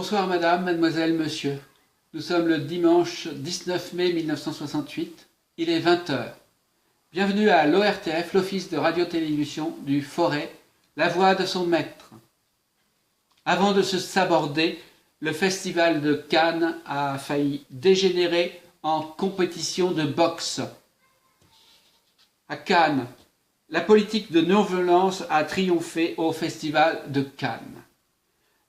Bonsoir madame, mademoiselle, monsieur. Nous sommes le dimanche 19 mai 1968. Il est 20 h. Bienvenue à l'ORTF, l'Office de Radio-Télévision du Forêt, la voix de son maître. Avant de se saborder, le festival de Cannes a failli dégénérer en compétition de boxe. À Cannes, la politique de non-violence a triomphé au festival de Cannes.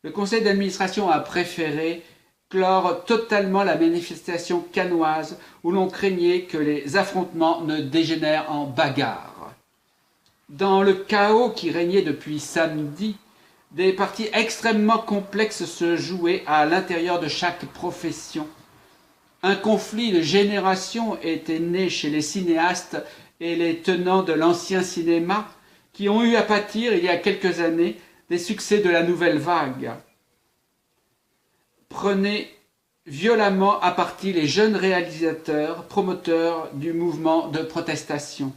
Le conseil d'administration a préféré clore totalement la manifestation cannoise où l'on craignait que les affrontements ne dégénèrent en bagarre. Dans le chaos qui régnait depuis samedi, des parties extrêmement complexes se jouaient à l'intérieur de chaque profession. Un conflit de génération était né chez les cinéastes et les tenants de l'ancien cinéma qui ont eu à pâtir il y a quelques années des succès de la nouvelle vague. Prenaient violemment à partie les jeunes réalisateurs, promoteurs du mouvement de protestation.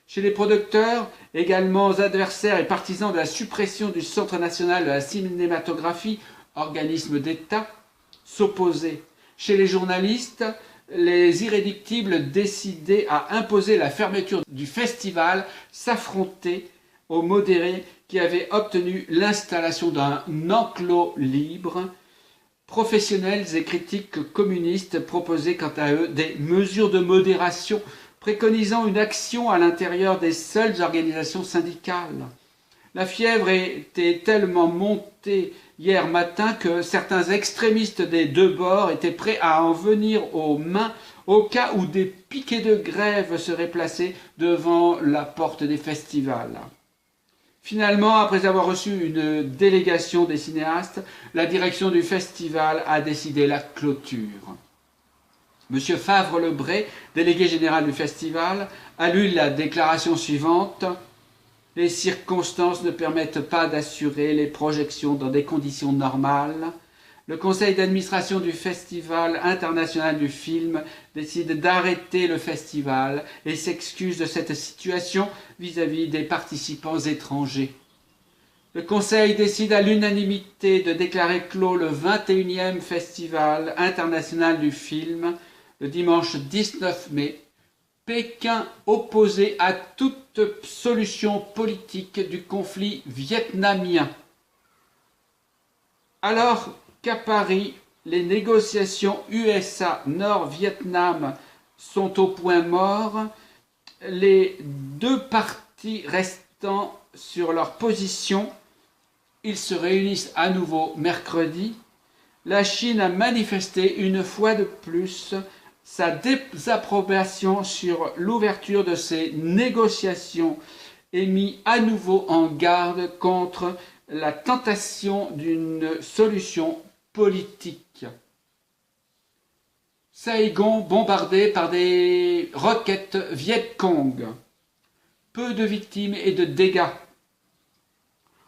Chez les producteurs, également adversaires et partisans de la suppression du Centre national de la cinématographie, organisme d'État, s'opposaient. Chez les journalistes, les irréductibles décidés à imposer la fermeture du festival s'affrontaient aux modérés qui avaient obtenu l'installation d'un enclos libre. Professionnels et critiques communistes proposaient quant à eux des mesures de modération préconisant une action à l'intérieur des seules organisations syndicales. La fièvre était tellement montée hier matin que certains extrémistes des deux bords étaient prêts à en venir aux mains au cas où des piquets de grève seraient placés devant la porte des festivals. Finalement, après avoir reçu une délégation des cinéastes, la direction du festival a décidé la clôture. Monsieur Favre-Lebray, délégué général du festival, a lu la déclaration suivante. « Les circonstances ne permettent pas d'assurer les projections dans des conditions normales. Le conseil d'administration du Festival international du film décide d'arrêter le festival et s'excuse de cette situation vis-à-vis des participants étrangers. Le conseil décide à l'unanimité de déclarer clos le 21e Festival international du film le dimanche 19 mai. Pékin opposé à toute solution politique du conflit vietnamien. Alors qu'à Paris, les négociations USA-Nord-Vietnam sont au point mort, les deux partis restant sur leur position, ils se réunissent à nouveau mercredi. La Chine a manifesté une fois de plus sa désapprobation sur l'ouverture de ces négociations et mis à nouveau en garde contre la tentation d'une solution politique. Saigon bombardé par des roquettes Viet Cong. Peu de victimes et de dégâts.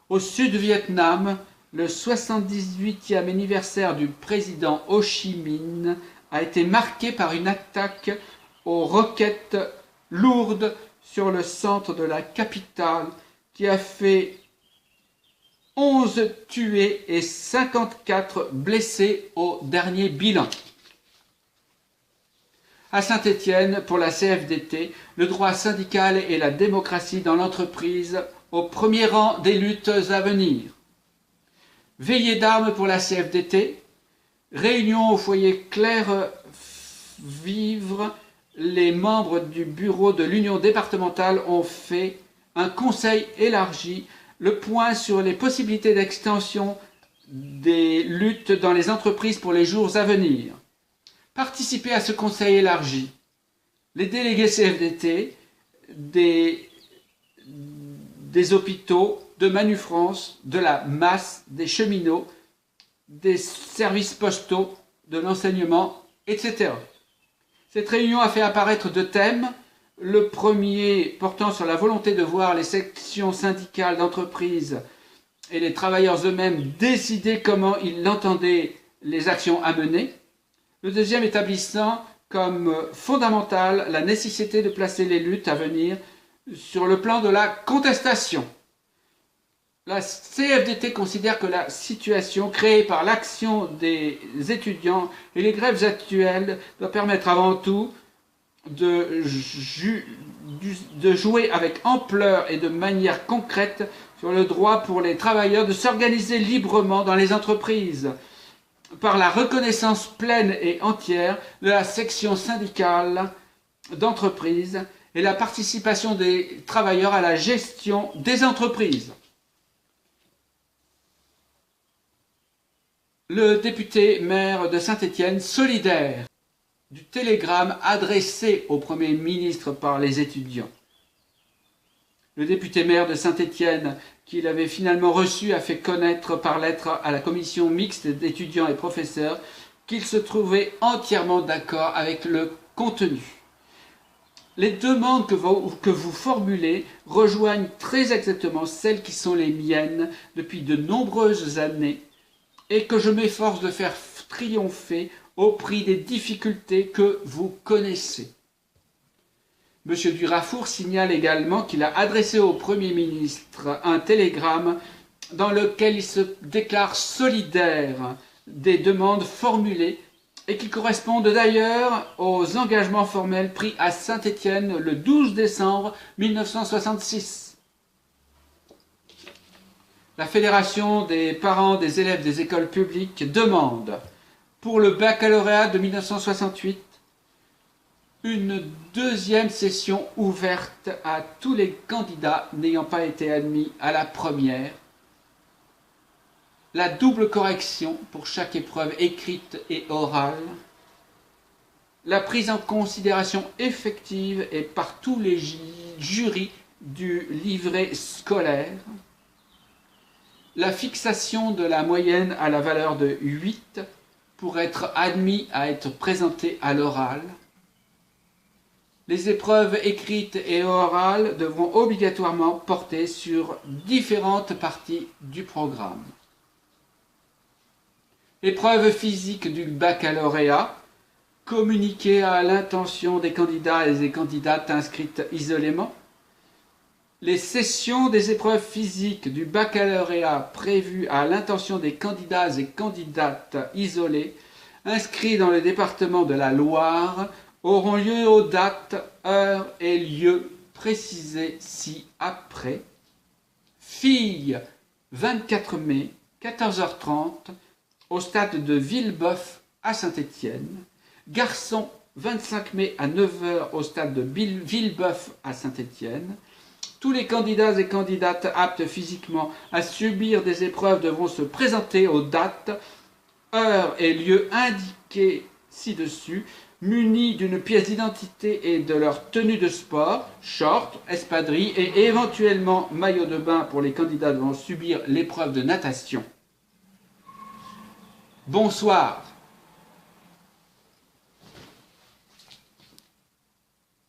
Au Sud-Vietnam, le 78e anniversaire du président Ho Chi Minh a été marqué par une attaque aux roquettes lourdes sur le centre de la capitale qui a fait 11 tués et 54 blessés au dernier bilan. À Saint-Étienne, pour la CFDT, le droit syndical et la démocratie dans l'entreprise au premier rang des luttes à venir. Veillée d'armes pour la CFDT, réunion au foyer Claire Vivre, les membres du bureau de l'Union départementale ont fait un conseil élargi, le point sur les possibilités d'extension des luttes dans les entreprises pour les jours à venir. Participer à ce conseil élargi, les délégués CFDT, des hôpitaux, de Manu France, de la masse, des cheminots, des services postaux, de l'enseignement, etc. Cette réunion a fait apparaître deux thèmes. Le premier portant sur la volonté de voir les sections syndicales d'entreprise et les travailleurs eux-mêmes décider comment ils entendaient les actions à mener. Le deuxième établissant comme fondamentale la nécessité de placer les luttes à venir sur le plan de la contestation. La CFDT considère que la situation créée par l'action des étudiants et les grèves actuelles doit permettre avant tout de jouer avec ampleur et de manière concrète sur le droit pour les travailleurs de s'organiser librement dans les entreprises, par la reconnaissance pleine et entière de la section syndicale d'entreprise et la participation des travailleurs à la gestion des entreprises. Le député maire de Saint-Étienne, solidaire du télégramme adressé au Premier ministre par les étudiants. Le député maire de Saint-Étienne, qu'il avait finalement reçu, a fait connaître par lettre à la commission mixte d'étudiants et professeurs qu'il se trouvait entièrement d'accord avec le contenu. Les demandes que vous formulez rejoignent très exactement celles qui sont les miennes depuis de nombreuses années et que je m'efforce de faire triompher au prix des difficultés que vous connaissez. M. Durafour signale également qu'il a adressé au Premier ministre un télégramme dans lequel il se déclare solidaire des demandes formulées et qui correspondent d'ailleurs aux engagements formels pris à Saint-Étienne le 12 décembre 1966. La Fédération des parents des élèves des écoles publiques demande, pour le baccalauréat de 1968, une deuxième session ouverte à tous les candidats n'ayant pas été admis à la première, la double correction pour chaque épreuve écrite et orale, la prise en considération effective et par tous les jurys du livret scolaire, la fixation de la moyenne à la valeur de 8 pour être admis à être présenté à l'oral. Les épreuves écrites et orales devront obligatoirement porter sur différentes parties du programme. Épreuve physique du baccalauréat, communiquée à l'intention des candidats et des candidates inscrites isolément. Les sessions des épreuves physiques du baccalauréat prévues à l'intention des candidats et candidates isolés, inscrits dans le département de la Loire, auront lieu aux dates, heures et lieux précisés ci-après. Filles, 24 mai, 14h30, au stade de Villeboeuf à Saint-Étienne. Garçons, 25 mai à 9h au stade de Villeboeuf à Saint-Étienne. Tous les candidats et candidates aptes physiquement à subir des épreuves devront se présenter aux dates, heures et lieux indiqués ci-dessus, munis d'une pièce d'identité et de leur tenue de sport, short, espadrille et éventuellement maillot de bain pour les candidats devant subir l'épreuve de natation. Bonsoir.